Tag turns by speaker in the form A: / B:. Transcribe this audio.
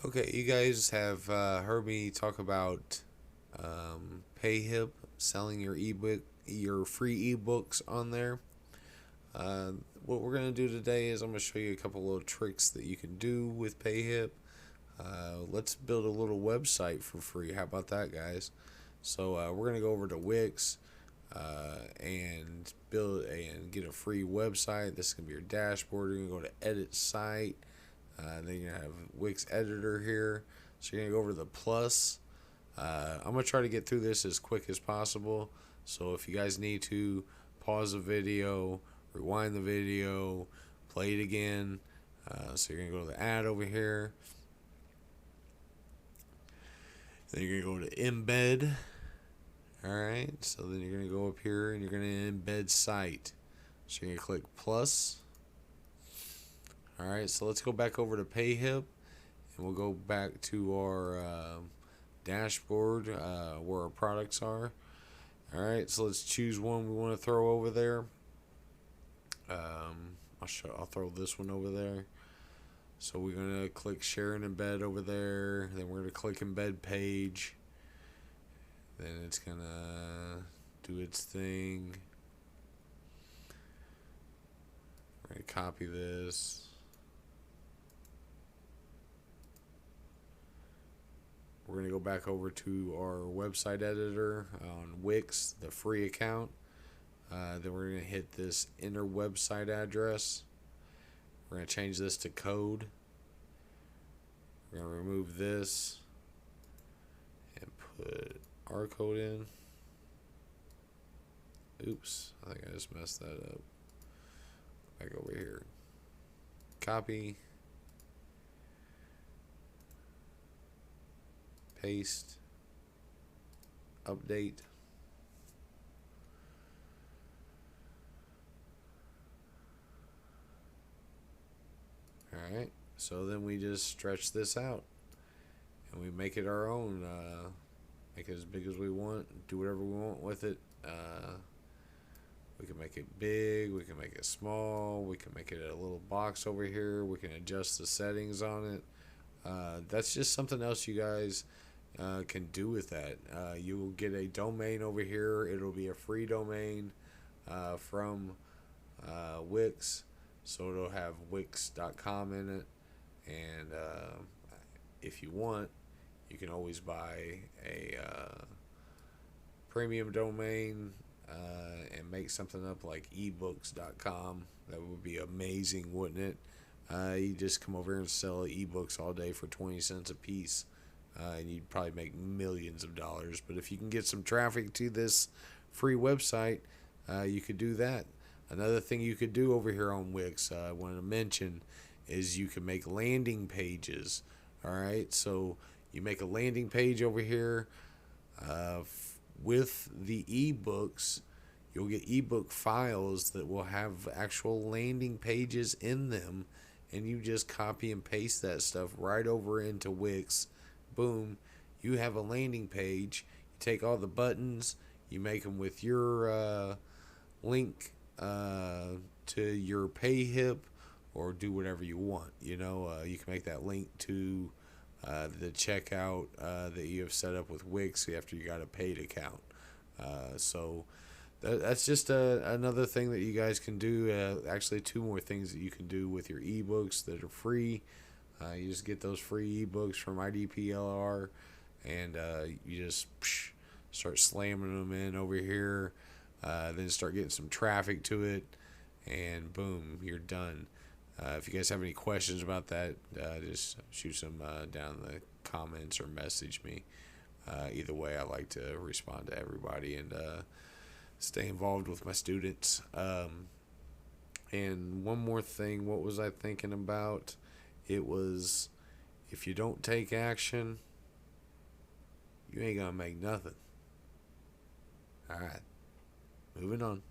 A: Okay, you guys have heard me talk about PayHip, selling your ebook, your free ebooks on there. Uh, what we're gonna do today is I'm gonna show you a couple little tricks that you can do with PayHip. Let's build a little website for free. How about that, guys? So we're gonna go over to Wix and build and get a free website. This is gonna be your dashboard. You're gonna go to Edit Site. Then you have Wix Editor here. So you're gonna go over to the plus. I'm gonna try to get through this as quick as possible. So if you guys need to pause the video, rewind the video, play it again. So you're gonna go to the add over here. Then you're gonna go to embed. Alright, so then you're gonna go up here and you're gonna embed site. So you're gonna click plus. Alright, so let's go back over to PayHip and we'll go back to our dashboard where our products are. Alright, so let's choose one we want to throw over there. I'll throw this one over there. So we're going to click share and embed over there. Then we're going to click embed page. Then it's going to do its thing. We're going to copy this. We're going to go back over to our website editor on Wix, the free account. Then we're going to hit this enter website address. We're going to change this to code. We're going to remove this and put our code in. Oops, I think I just messed that up. Back over here. Copy. Paste. Update. Alright, so then we just stretch this out and we make it our own. Make it as big as we want, do whatever we want with it. We can make it big, we can make it small, we can make it a little box over here, we can adjust the settings on it. That's just something else you guys can do with that. You will get a domain over here. It'll be a free domain from Wix. So it'll have wix.com in it, and if you want, you can always buy a premium domain and make something up like eBooks.com. That would be amazing, wouldn't it? You just come over here and sell ebooks all day for 20 cents a piece, and you'd probably make millions of dollars. But if you can get some traffic to this free website, you could do that. Another thing you could do over here on Wix, I want to mention, is you can make landing pages. Alright, so you make a landing page over here with the ebooks. You'll get ebook files that will have actual landing pages in them, and you just copy and paste that stuff right over into Wix. Boom, you have a landing page. You take all the buttons, you make them with your link to your PayHip, or do whatever you want. You can make that link to the checkout that you have set up with Wix after you got a paid account. So that's just another thing that you guys can do. Actually, two more things that you can do with your ebooks that are free. You just get those free ebooks from idPLR, and you just start slamming them in over here. Then start getting some traffic to it, and boom, you're done. If you guys have any questions about that, just shoot some down in the comments or message me. Either way, I like to respond to everybody and stay involved with my students. And one more thing, what was I thinking about? It was, if you don't take action, you ain't gonna make nothing. Alright, moving on.